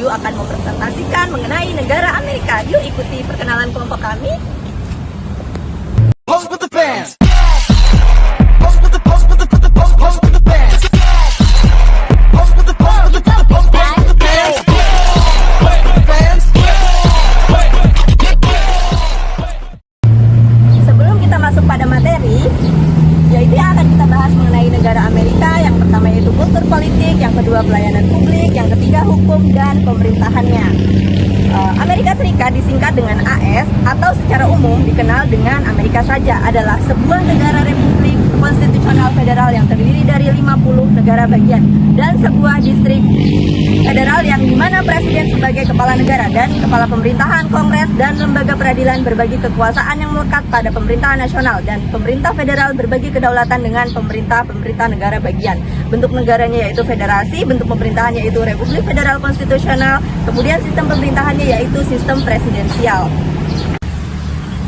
Bayu akan mempresentasikan mengenai negara Amerika. Yuk ikuti perkenalan kelompok kami. Pose with the bands. Pose with the pose with the pose with the bands. Pose with the pose with the pose with the bands. Pose with the bands. Sebelum kita masuk pada materi, yaitu yang akan kita bahas mengenai negara Amerika. Yang pertama yaitu kultur politik, yang kedua pelayanan publik, yang ketiga hukum dan pemerintahannya. Amerika Serikat disingkat dengan AS atau secara umum dikenal dengan Amerika saja, adalah sebuah negara republik konstitusional federal yang terdiri dari 50 negara bagian dan sebuah distrik federal yang dimana presiden sebagai kepala negara dan kepala pemerintahan, kongres, dan lembaga peradilan berbagi kekuasaan yang melekat pada pemerintahan nasional, dan pemerintah federal berbagi kedaulatan dengan pemerintah negara bagian. Bentuk negaranya yaitu federasi, bentuk pemerintahannya yaitu republik federal konstitusional, kemudian sistem pemerintahannya yaitu sistem presidensial.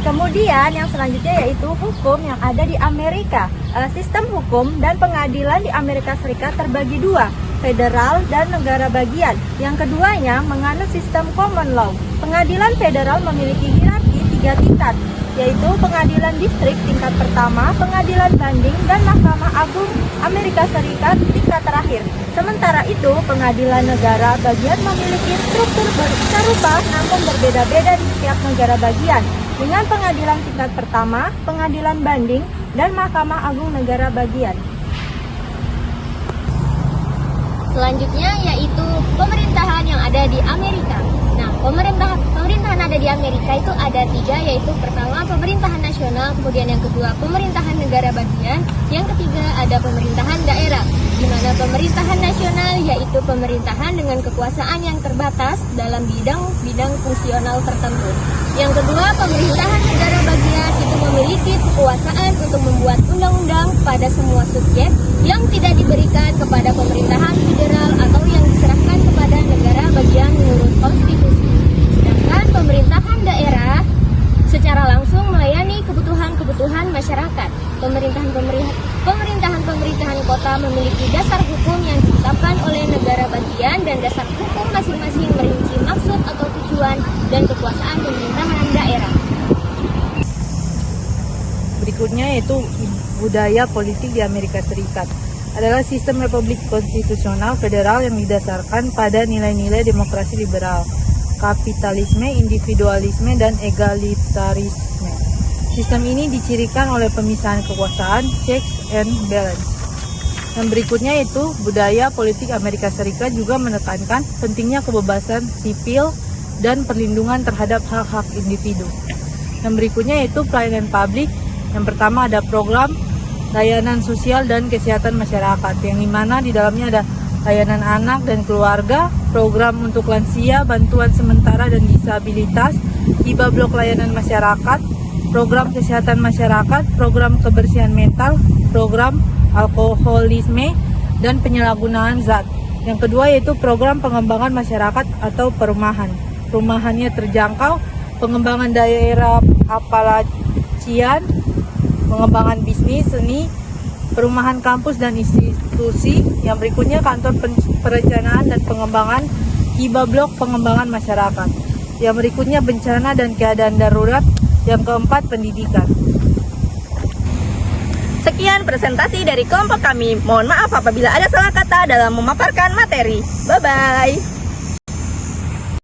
Kemudian yang selanjutnya yaitu hukum yang ada di Amerika. Sistem hukum dan pengadilan di Amerika Serikat terbagi dua, federal dan negara bagian. Yang keduanya menganut sistem common law. Pengadilan federal memiliki hierarki 3 tingkat, yaitu pengadilan distrik tingkat pertama, pengadilan banding, dan Mahkamah Agung Amerika Serikat tingkat terakhir. Sementara itu, pengadilan negara bagian memiliki struktur serupa namun berbeda-beda di setiap negara bagian, dengan pengadilan tingkat pertama, pengadilan banding, dan Mahkamah Agung negara bagian. Selanjutnya yaitu pemerintahan yang ada di Amerika. Nah, pemerintahan ada di Amerika itu ada 3, yaitu pertama pemerintahan nasional, kemudian yang kedua pemerintahan negara bagian, yang ketiga ada pemerintahan daerah. Di mana pemerintahan nasional yaitu pemerintahan dengan kekuasaan yang terbatas dalam bidang fungsional tertentu. Yang kedua, pemerintahan negara bagian itu memiliki kekuasaan untuk membuat undang-undang pada semua subjek yang tidak diberikan kepada pemerintahan federal atau yang diserahkan kepada negara bagian menurut konstitusi. Sedangkan pemerintahan daerah secara langsung melayani kebutuhan masyarakat. Pemerintahan kota memiliki dasar hukum yang ditetapkan oleh negara bagian, dan dasar hukum masing-masing merinci maksud atau tujuan dan kekuasaan pemerintahan daerah. Berikutnya yaitu budaya politik di Amerika Serikat. Adalah sistem republik konstitusional federal yang didasarkan pada nilai-nilai demokrasi liberal, kapitalisme, individualisme, dan egalitarisme. Sistem ini dicirikan oleh pemisahan kekuasaan, checks and balance. Yang berikutnya yaitu budaya politik Amerika Serikat juga menekankan pentingnya kebebasan sipil dan perlindungan terhadap hak-hak individu. Yang berikutnya yaitu pelayanan publik. Yang pertama ada program layanan sosial dan kesehatan masyarakat, yang dimana di dalamnya ada layanan anak dan keluarga, program untuk lansia, bantuan sementara dan disabilitas, hibah blok layanan masyarakat, program kesehatan masyarakat, program kebersihan mental, program alkoholisme, dan penyalahgunaan zat. Yang kedua yaitu program pengembangan masyarakat atau perumahan. Perumahannya terjangkau, pengembangan daerah Appalachian, pengembangan bisnis, seni, perumahan kampus dan institusi. Yang berikutnya kantor perencanaan dan pengembangan, hibah blok pengembangan masyarakat. Yang berikutnya bencana dan keadaan darurat. Yang keempat pendidikan. Sekian presentasi dari kelompok kami. Mohon maaf apabila ada salah kata dalam memaparkan materi. Bye-bye.